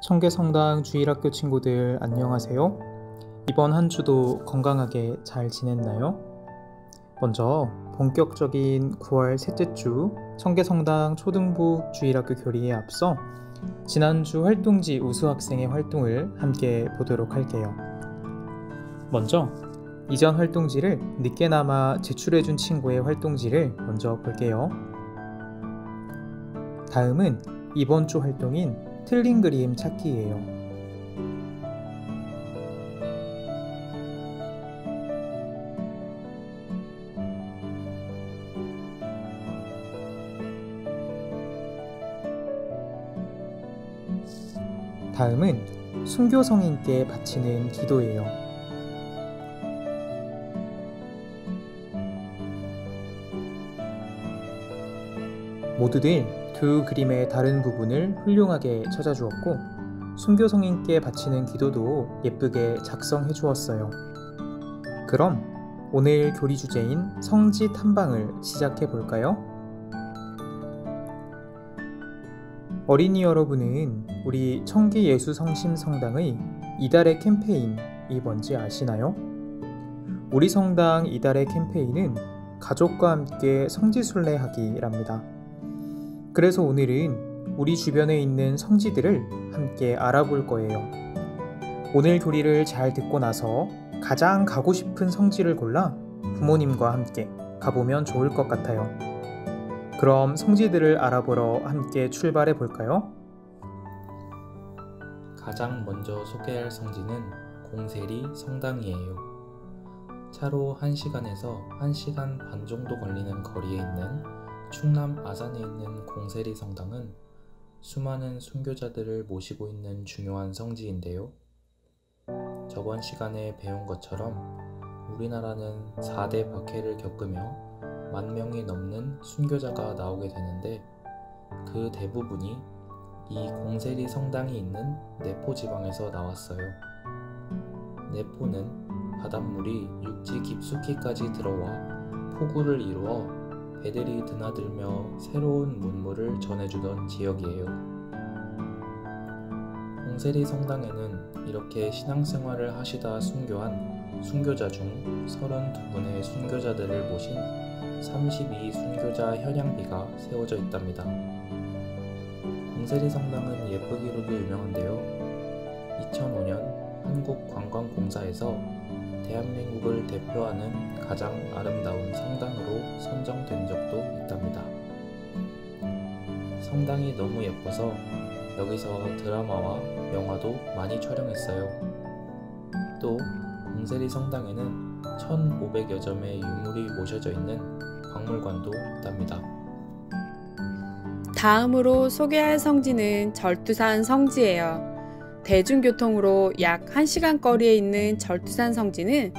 청계성당 주일학교 친구들 안녕하세요. 이번 한 주도 건강하게 잘 지냈나요? 먼저 본격적인 9월 셋째 주 청계성당 초등부 주일학교 교리에 앞서 지난주 활동지 우수학생의 활동을 함께 보도록 할게요. 먼저 이전 활동지를 늦게나마 제출해준 친구의 활동지를 먼저 볼게요. 다음은 이번 주 활동인 틀린 그림 찾기예요. 다음은 순교 성인께 바치는 기도예요. 모두들 두 그림의 다른 부분을 훌륭하게 찾아주었고 순교 성인께 바치는 기도도 예쁘게 작성해 주었어요. 그럼 오늘 교리 주제인 성지 탐방을 시작해 볼까요? 어린이 여러분은 우리 청기예수성심성당의 이달의 캠페인이 뭔지 아시나요? 우리 성당 이달의 캠페인은 가족과 함께 성지순례하기랍니다. 그래서 오늘은 우리 주변에 있는 성지들을 함께 알아볼 거예요. 오늘 교리를 잘 듣고 나서 가장 가고 싶은 성지를 골라 부모님과 함께 가보면 좋을 것 같아요. 그럼 성지들을 알아보러 함께 출발해 볼까요? 가장 먼저 소개할 성지는 공세리 성당이에요. 차로 1시간에서 1시간 반 정도 걸리는 거리에 있는 충남 아산에 있는 공세리 성당은 수많은 순교자들을 모시고 있는 중요한 성지인데요. 저번 시간에 배운 것처럼 우리나라는 4대 박해를 겪으며 10,000명이 넘는 순교자가 나오게 되는데 그 대부분이 이 공세리 성당이 있는 내포 지방에서 나왔어요. 내포는 바닷물이 육지 깊숙이까지 들어와 폭우를 이루어 배들이 드나들며 새로운 문물을 전해주던 지역이에요. 공세리 성당에는 이렇게 신앙생활을 하시다 순교한 순교자 중 32분의 순교자들을 모신 32 순교자 현양비가 세워져 있답니다. 공세리 성당은 예쁘기로도 유명한데요. 2005년 한국관광공사에서 대한민국을 대표하는 가장 아름다운 성당으로 선정된 적도 있답니다. 성당이 너무 예뻐서 여기서 드라마와 영화도 많이 촬영했어요. 또 공세리 성당에는 1,500여 점의 유물이 모셔져 있는 박물관도 있답니다. 다음으로 소개할 성지는 절두산 성지예요. 대중교통으로 약 1시간 거리에 있는 절두산 성지는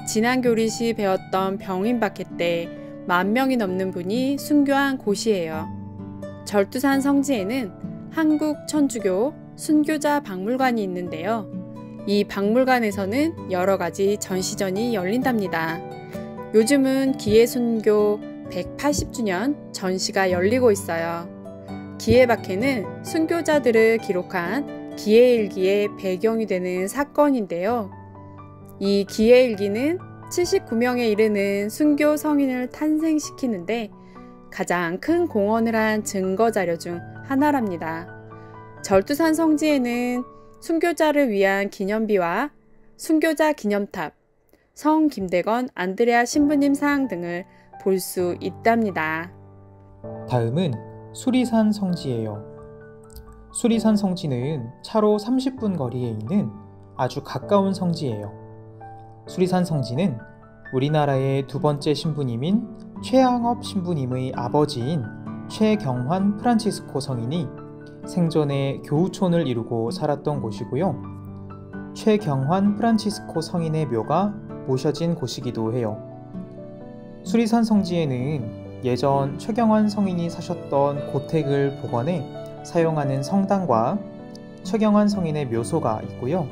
지난 교리 시 배웠던 병인박해 때 10,000명이 넘는 분이 순교한 곳이에요. 절두산 성지에는 한국 천주교 순교자 박물관이 있는데요. 이 박물관에서는 여러 가지 전시전이 열린답니다. 요즘은 기예순교 180주년 전시가 열리고 있어요. 기예박해는 순교자들을 기록한 기예일기의 배경이 되는 사건인데요. 이 기예일기는 79명에 이르는 순교 성인을 탄생시키는데 가장 큰 공헌을 한 증거 자료 중 하나랍니다. 절두산 성지에는 순교자를 위한 기념비와 순교자 기념탑, 성 김대건 안드레아 신부님 상 등을 볼 수 있답니다. 다음은 수리산 성지예요. 수리산 성지는 차로 30분 거리에 있는 아주 가까운 성지예요. 수리산 성지는 우리나라의 두 번째 신부님인 최양업 신부님의 아버지인 최경환 프란치스코 성인이 생전에 교우촌을 이루고 살았던 곳이고요. 최경환 프란치스코 성인의 묘가 모셔진 곳이기도 해요. 수리산 성지에는 예전 최경환 성인이 사셨던 고택을 복원해 사용하는 성당과 최경환 성인의 묘소가 있고요.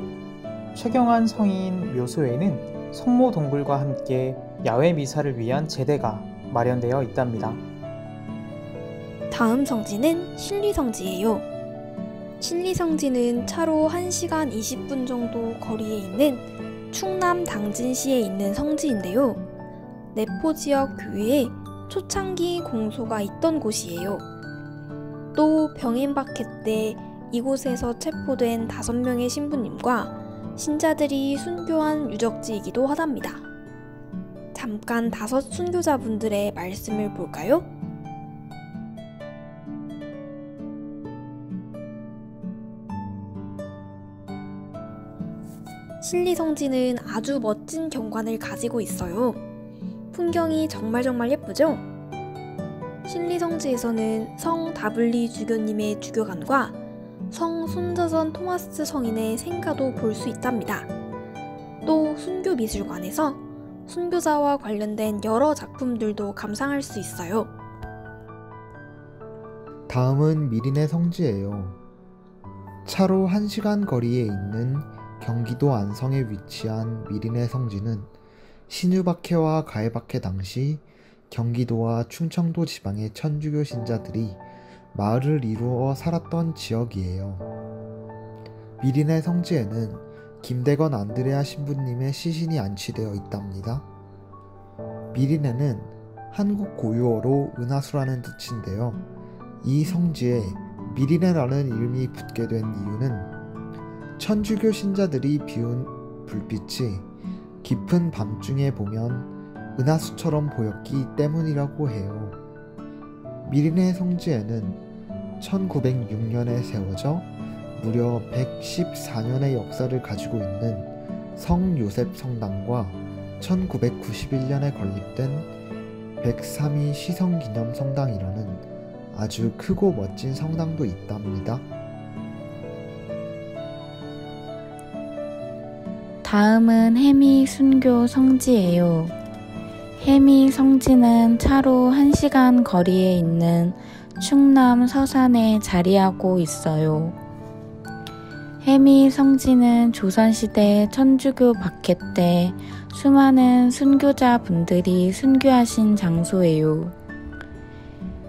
최경환 성인 묘소에는 성모 동굴과 함께 야외 미사를 위한 제대가 마련되어 있답니다. 다음 성지는 신리성지예요. 신리성지는 차로 1시간 20분 정도 거리에 있는 충남 당진시에 있는 성지인데요. 내포 지역 교회에 초창기 공소가 있던 곳이에요. 또 병인박해 때 이곳에서 체포된 5명의 신부님과 신자들이 순교한 유적지이기도 하답니다. 잠깐 5 순교자분들의 말씀을 볼까요? 신리성지는 아주 멋진 경관을 가지고 있어요. 풍경이 정말 예쁘죠? 신리성지에서는 성 다블리 주교님의 주교관과 성 손자선 토마스 성인의 생가도 볼 수 있답니다. 또 순교미술관에서 순교자와 관련된 여러 작품들도 감상할 수 있어요. 다음은 미린의 성지예요. 차로 1시간 거리에 있는 경기도 안성에 위치한 미린의 성지는 신유박해와 가해박해 당시 경기도와 충청도 지방의 천주교 신자들이 마을을 이루어 살았던 지역이에요. 미린의 성지에는 김대건 안드레아 신부님의 시신이 안치되어 있답니다. 미린에는 한국 고유어로 은하수라는 뜻인데요. 이 성지에 미린에라는 이름이 붙게 된 이유는 천주교 신자들이 비운 불빛이 깊은 밤중에 보면 은하수처럼 보였기 때문이라고 해요. 미린의 성지에는 1906년에 세워져 무려 114년의 역사를 가지고 있는 성요셉 성당과 1991년에 건립된 103위 시성기념 성당이라는 아주 크고 멋진 성당도 있답니다. 다음은 해미 순교 성지예요. 해미 성지는 차로 1시간 거리에 있는 충남 서산에 자리하고 있어요. 해미 성지는 조선시대 천주교 박해 때 수많은 순교자분들이 순교하신 장소예요.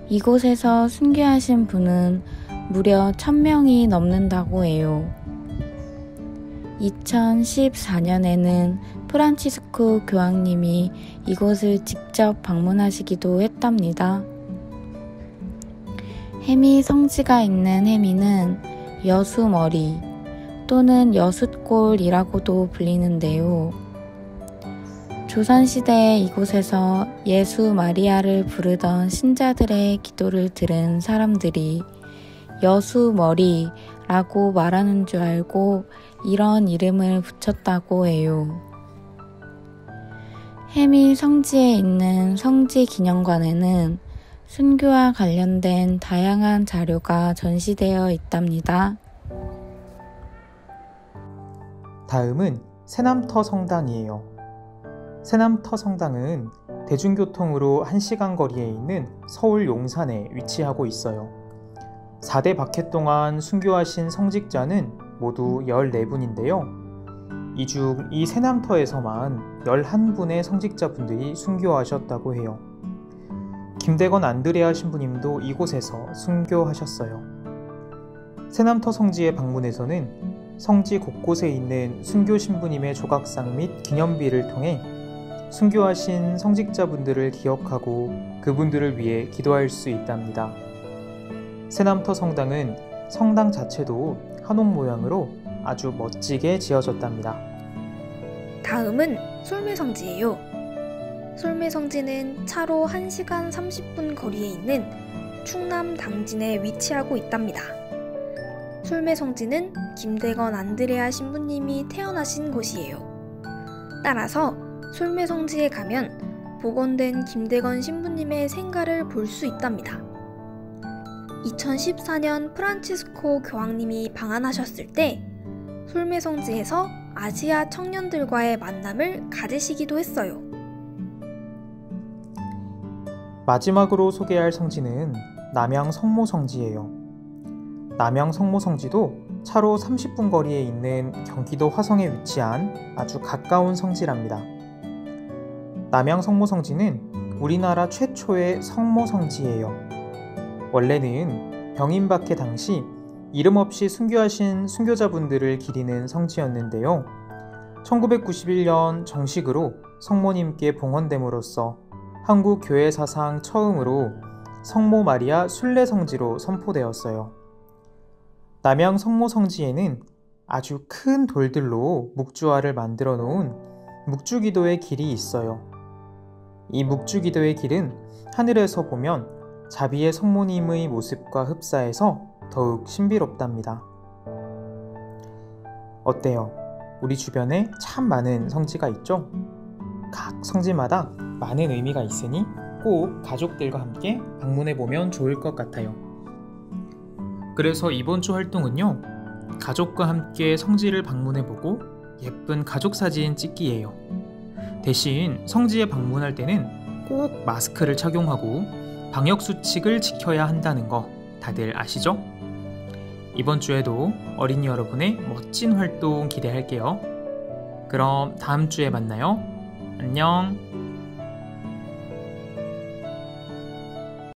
이곳에서 순교하신 분은 무려 1000명이 넘는다고 해요. 2014년에는 프란치스코 교황님이 이곳을 직접 방문하시기도 했답니다. 해미 성지가 있는 해미는 여수머리 또는 여숫골이라고도 불리는데요. 조선시대에 이곳에서 예수 마리아를 부르던 신자들의 기도를 들은 사람들이 여수머리라고 말하는 줄 알고 이런 이름을 붙였다고 해요. 해미 성지에 있는 성지 기념관에는 순교와 관련된 다양한 자료가 전시되어 있답니다. 다음은 새남터 성당이에요. 새남터 성당은 대중교통으로 1시간 거리에 있는 서울 용산에 위치하고 있어요. 4대 박해 동안 순교하신 성직자는 모두 14분인데요. 이 중 이 새남터에서만 11분의 성직자분들이 순교하셨다고 해요. 김대건 안드레아 신부님도 이곳에서 순교하셨어요. 새남터 성지의 방문에서는 성지 곳곳에 있는 순교 신부님의 조각상 및 기념비를 통해 순교하신 성직자분들을 기억하고 그분들을 위해 기도할 수 있답니다. 새남터 성당은 성당 자체도 한옥 모양으로 아주 멋지게 지어졌답니다. 다음은 솔매성지예요. 솔매성지는 차로 1시간 30분 거리에 있는 충남 당진에 위치하고 있답니다. 솔매성지는 김대건 안드레아 신부님이 태어나신 곳이에요. 따라서 솔매성지에 가면 복원된 김대건 신부님의 생가를 볼 수 있답니다. 2014년 프란치스코 교황님이 방한하셨을 때 솔매성지에서 아시아 청년들과의 만남을 가지시기도 했어요. 마지막으로 소개할 성지는 남양 성모성지예요. 남양 성모성지도 차로 30분 거리에 있는 경기도 화성에 위치한 아주 가까운 성지랍니다. 남양 성모성지는 우리나라 최초의 성모성지예요. 원래는 병인박해 당시 이름 없이 순교하신 순교자분들을 기리는 성지였는데요. 1991년 정식으로 성모님께 봉헌됨으로써 한국 교회 사상 처음으로 성모 마리아 순례 성지로 선포되었어요. 남양 성모 성지에는 아주 큰 돌들로 묵주화를 만들어 놓은 묵주기도의 길이 있어요. 이 묵주기도의 길은 하늘에서 보면 자비의 성모님의 모습과 흡사해서 더욱 신비롭답니다. 어때요? 우리 주변에 참 많은 성지가 있죠? 각 성지마다 많은 의미가 있으니 꼭 가족들과 함께 방문해보면 좋을 것 같아요. 그래서 이번 주 활동은요, 가족과 함께 성지를 방문해보고 예쁜 가족 사진 찍기예요. 대신 성지에 방문할 때는 꼭 마스크를 착용하고 방역수칙을 지켜야 한다는 거 다들 아시죠? 이번 주에도 어린이 여러분의 멋진 활동 기대할게요. 그럼 다음 주에 만나요. 안녕.